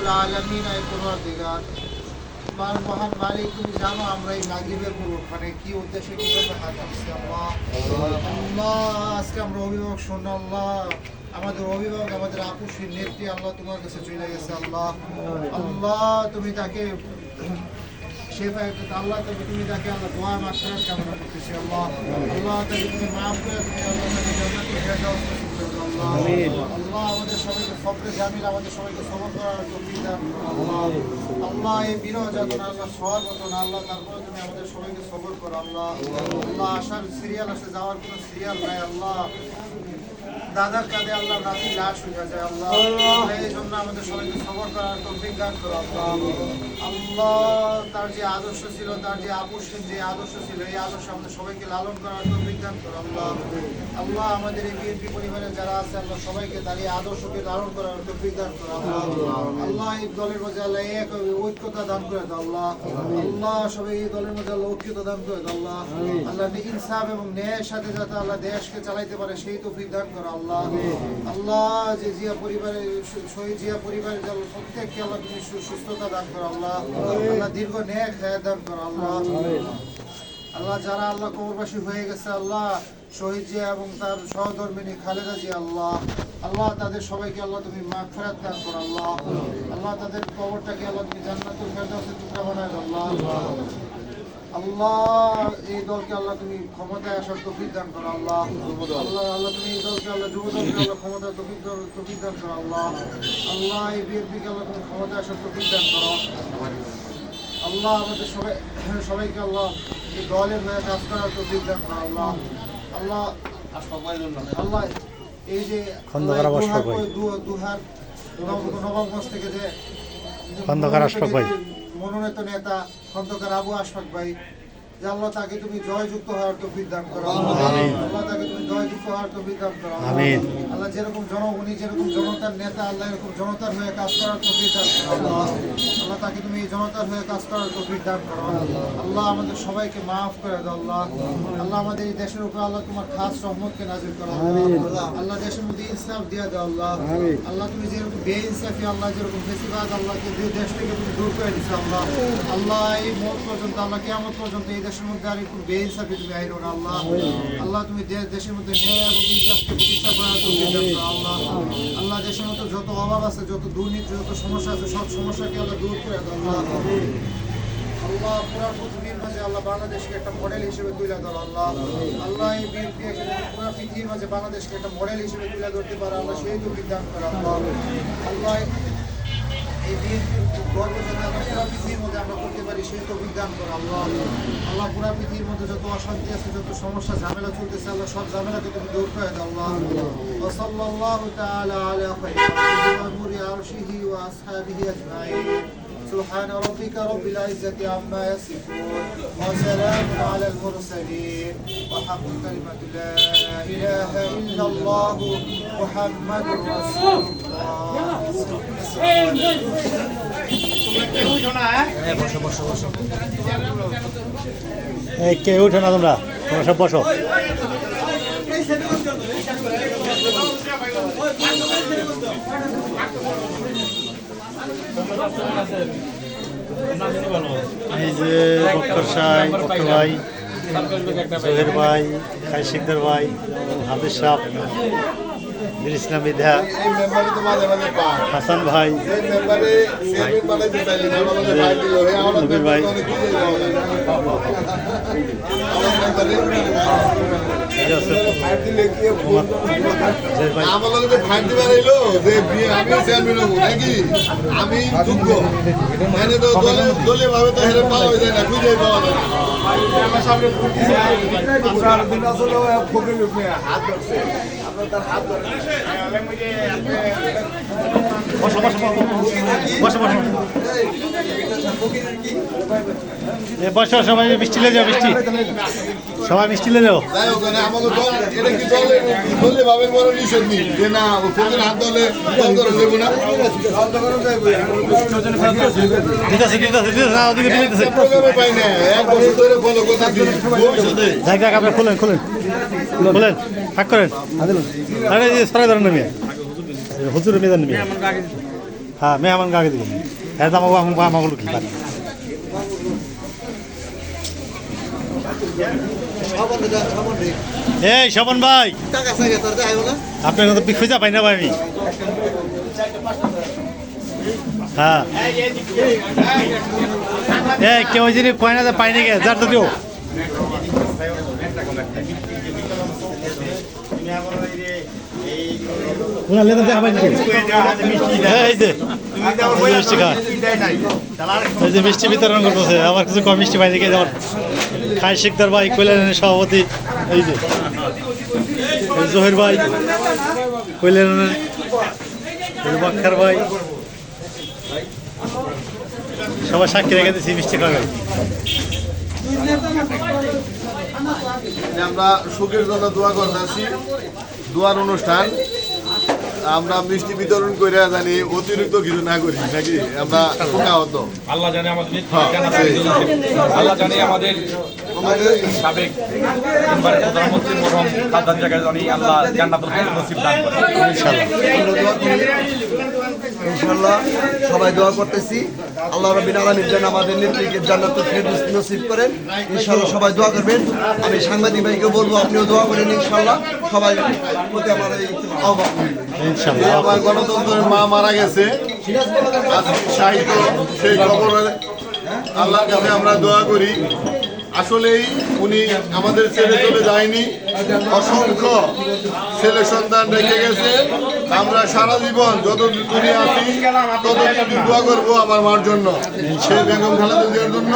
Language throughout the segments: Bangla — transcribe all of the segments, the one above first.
রব্বুল আলামিন আয় পরওয়ারদিগার মহান মালিক, তুমি জানো আমরা এই মাগরিবের পূর্বক্ষণে কি উদ্দেশ্যে কি জন্য হাত দিচ্ছি। আল্লাহ আল্লাহ, আজকে আমরা অভিভাবক শোনো আল্লাহ, আমাদের অভিভাবক আমাদের আপুসীর নেত্রী আল্লাহ তোমার কাছে চলে গেছে। আল্লাহ আল্লাহ, তুমি তাকে আল্লাহ তুমি তাকে আল্লাহ দোয়া মাগফিরাত কামনা করতেছি। আল্লাহ আল্লাহ, তাকে তুমি মাফ করে তুমি আল্লাহ তাকে জান্নাতুল ফেরদাউস নসিব করে দাও। আল্লাহ আল্লাহ, আমাদের সবাইকে সবরে জামিল, আমাদের সবাইকে সবর করার তৌফিক দান করো। আল্লাহ আল্লাহ, এই বিরহ যাতনা আল্লাহ সওয়ার মতো না আল্লাহ, তারপরে তুমি আমাদের সবাইকে সবর করো। আল্লাহ আল্লাহ, আসার সিরিয়াল আসে, যাওয়ার কোনো সিরিয়াল নাই। আল্লাহ দাদার কাঁধে আল্লাহ নাতি লাশ হয়ে যায়। আল্লাহ এই জন্য আমাদের সবাইকে সবর করার তৌফিক দান করো। আল্লাহ আল্লাহ, তার যে আদর্শ ছিল, তার যে আপুসীন যে আদর্শ ছিল, এই আদর্শ আমাদের সবাইকে লালন করার তৌফিক দান করো। আল্লাহ আল্লাহ, আমাদের এই বিএনপি পরিবারের যারা আছে আল্লাহ সবাইকে তার এই আদর্শকে লালন করার তৌফিক দান করো। আল্লাহ আল্লাহ, এই দলের মধ্যে আল্লাহ এক ঐক্যতা দান করে দাও। আল্লাহ আল্লাহ, সবাই এই দলের মধ্যে আল্লাহ ঐক্যতা দান করে দাও। আল্লাহ আল্লাহ, ইনসাফ এবং ন্যায়ের সাথে যাতে আল্লাহ দেশকে চালাইতে পারে সেই তৌফিক দান করো। আল্লাহ আল্লাহ, যে জিয়া পরিবারের শহীদ জিয়া পরিবারের প্রত্যেককে আল্লাহ তুমি সুস্থতা দান করো। আল্লাহ আল্লাহ, দীর্ঘ ন্যায় খায় দান করো। আল্লাহ আল্লাহ, যারা আল্লাহ কবরবাসী হয়ে গেছে আল্লাহ, শহীদ জিয়া এবং তার সহধর্মিনী খালেদা জিয়া আল্লাহ আল্লাহ, তাদের সবাইকে আল্লাহ তুমি মাগফিরাত দান করো। আল্লাহ আল্লাহ, তাদের কবরটাকে আল্লাহ তুমি জান্নাতুল ফেরদাউসের টুকরা বানায় দাও। আল্লাহ আল্লাহ, এই দলকে আল্লাহ তুমি ক্ষমতায় আসার তৌফিক দান করো। আল্লাহ আল্লাহ আল্লাহ, তুমি এই দলকে আল্লাহ যুবদলকে আল্লাহ ক্ষমতায় তৌফিক দান করো। আল্লাহ আল্লাহ, এই বিএনপিকে আল্লাহ তুমি ক্ষমতায় আসার তৌফিক দান করো। আল্লাহ, আমাদের সবাইকে আল্লাহ এই দলের হয়ে কাজ করার তৌফিক দান করো। আল্লাহ আল্লাহ আল্লাহ, এই যে দুহার নবাবগঞ্জ থেকে যে মনোনীত নেতা খন্দকার আবু আশফাক ভাই, যে আল্লাহ তাকে তুমি জয়যুক্ত হওয়ার তৌফিক দান করো। আল্লাহ তাকে তুমি জয়যুক্ত হওয়ার তৌফিক দান করো। আল্লাহ, যেরকম উনি যেরকম জনতার নেতা আল্লাহ এরকম জনতার হয়ে কাজ করার তৌফিক দান করো। আল্লাহ আল্লাহ, তাকে তুমি এই জনতার হয়ে কাজ করার তৌফিক দান করো। আল্লাহ, আমাদের সবাইকে মাফ করে দাও। আল্লাহ আল্লাহ, আমাদের এই দেশের উপর আল্লাহ তোমার খাস রহমতকে নাজিল করো। আল্লাহ, দেশের মধ্যে ইনসাফ দিয়ে দাও। আল্লাহ আল্লাহ, তুমি যেরকম বেইনসাফি আল্লাহ যেরকম বেশিরভাগ আল্লাহকে দেশ থেকে তুমি দূর করে দিচ্ছ। আল্লাহ আল্লাহ, এই মত পর্যন্ত আল্লাহ কিয়ামত পর্যন্ত এই দেশের মধ্যে আর একটু বেইনসাফি তুমি আইরো না। আল্লাহ আল্লাহ, তুমি দেশের মধ্যে ন্যায় এবং ইনসাফকে প্রতিষ্ঠা করার তৌফিক দান করো। আল্লাহ আল্লাহ, দেশের মধ্যে যত অভাব আছে, যত দুর্নীতি, যত সমস্যা আছে, সব সমস্যাকে আল্লাহ দূর করে দাও। আল্লাহ আল্লাহ, পুরা পৃথিবীর মাঝে আল্লাহ বাংলাদেশকে একটা মডেল হিসেবে তুলে ধরো। আল্লাহ আল্লাহ, এই বিএনপি পুরা পৃথিবীর মাঝে বাংলাদেশকে একটা মডেল হিসেবে তুলে ধরতে পারে আল্লাহ সেই তৌফিক দান করো। আল্লাহ আল্লাহ, এই বিএনপির গর্ব যাতে আমরা পুরা পৃথিবীর মধ্যে আমরা করতে পারি সেই তৌফিক দান করো। আল্লাহ আল্লাহ, পুরা পৃথিবীর মধ্যে যত অশান্তি আছে, যত সমস্যা ঝামেলা চলতেছে আল্লাহ সব ঝামেলাকে তুমি দূর করে দাও। আল্লাহ ওয়া সাল্লাল্লাহু তাআলা আলা খায়রি আরশিহি ওয়া আসহাবিহি আজমাইন। سبحان ربك رب العزة عما يصفون وسلام على المرسلين وحق كلمة لا إله إلا الله محمد رسول الله কে উঠো না তোমরা সব বসো। এই যে বক্কর সাহেব, বক্কর ভাই, জহির ভাই, খাই শিকদার ভাই, হাফিজ সাহেব, বীর ইসলাম বিধা, হাসান ভাই, নবীর ভাই, আমি যোগ্য মানে তো দলীয় ভাবে তো হেরে পাওয়া যায় না, খুঁজে পাওয়া যায় বসো সবাই, মিষ্টি লে যাও, মিষ্টি সবাই মিষ্টি লে যাও। যাই হোক আমাদের দল এটা কি দলে ভাবে বড় নিষেধ নেই যে না ও ফোনের হাত দলে দল করে দেবো না, পাই না এক বছর ধরে বলো কথা আপনার খোলেন খোলেন খোলেন ফাঁক করেন, সরাই ধরেন নামিয়ে হুজুরের মেদান নামিয়ে হ্যাঁ মেহমান গাকে দিব হ্যাঁ আমাকে আমাগুলো কি পারি এই স্বপন ভাই আপনার কথা খুঁজা পাই না ভাই আমি হ্যাঁ এই কেউ যদি কয় না পাই নাকি যার তো দিও মিষ্টি বিতরণ করতেছে আমার কিছু কম মিষ্টি পাই নাকি আমার খাই শিকদার ভাই কল্যাণের সভাপতি এই যে জহির ভাই কল্যাণের বাক্কার ভাই সবাই সাক্ষী রেখে দিচ্ছি মিষ্টি খাবে আমরা সুখের জন্য দোয়া করতেছি দোয়ার অনুষ্ঠান আমরা মিষ্টি বিতরণ করে জানি অতিরিক্ত কিছু না করি নাকি আমরা শোকা হতো আল্লাহ জানে আমাদের আল্লাহ জানে আমাদের সাবেক মেম্বারের প্রধানমন্ত্রী মরহম খাদ্দার জায়গায় জানি আল্লাহ জান্নাতুল ফিরদৌস নসিব দান করেন ইনশাআল্লাহ সবাই দোয়া করতেছি আল্লাহ রাব্বুল আলামিন যেন আমাদের নেত্রীকে জান্নাতুল ফিরদৌস নসিব করেন ইনশাআল্লাহ সবাই দোয়া করবেন আমি সাংবাদিক ভাইকে বলবো আপনিও দোয়া করেন ইনশাআল্লাহ সবাই প্রতি আমার এই আহ্বান ইনশাল্লাহ আমার গণতন্ত্রের মা মারা গেছে আজকে শাহিদ সেই খবরে আল্লাহর কাছে আমরা দোয়া করি আসলেই উনি আমাদের ছেড়ে চলে যায়নি অসংখ্য ছেলে সন্তান রেখে গেছে আমরা সারা জীবন যতদিন দুনিয়া আছি ততদিন দোয়া করবো আমার মার জন্য সেই বেগম খালেদা জিয়ার জন্য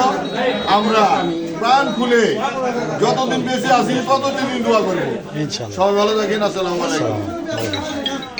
আমরা প্রাণ খুলে যতদিন বেঁচে আছি ততদিন দোয়া করবো ইনশাল্লাহ সবাই ভালো থাকেন আসসালামু আলাইকুম আসসালামু আলাইকুম।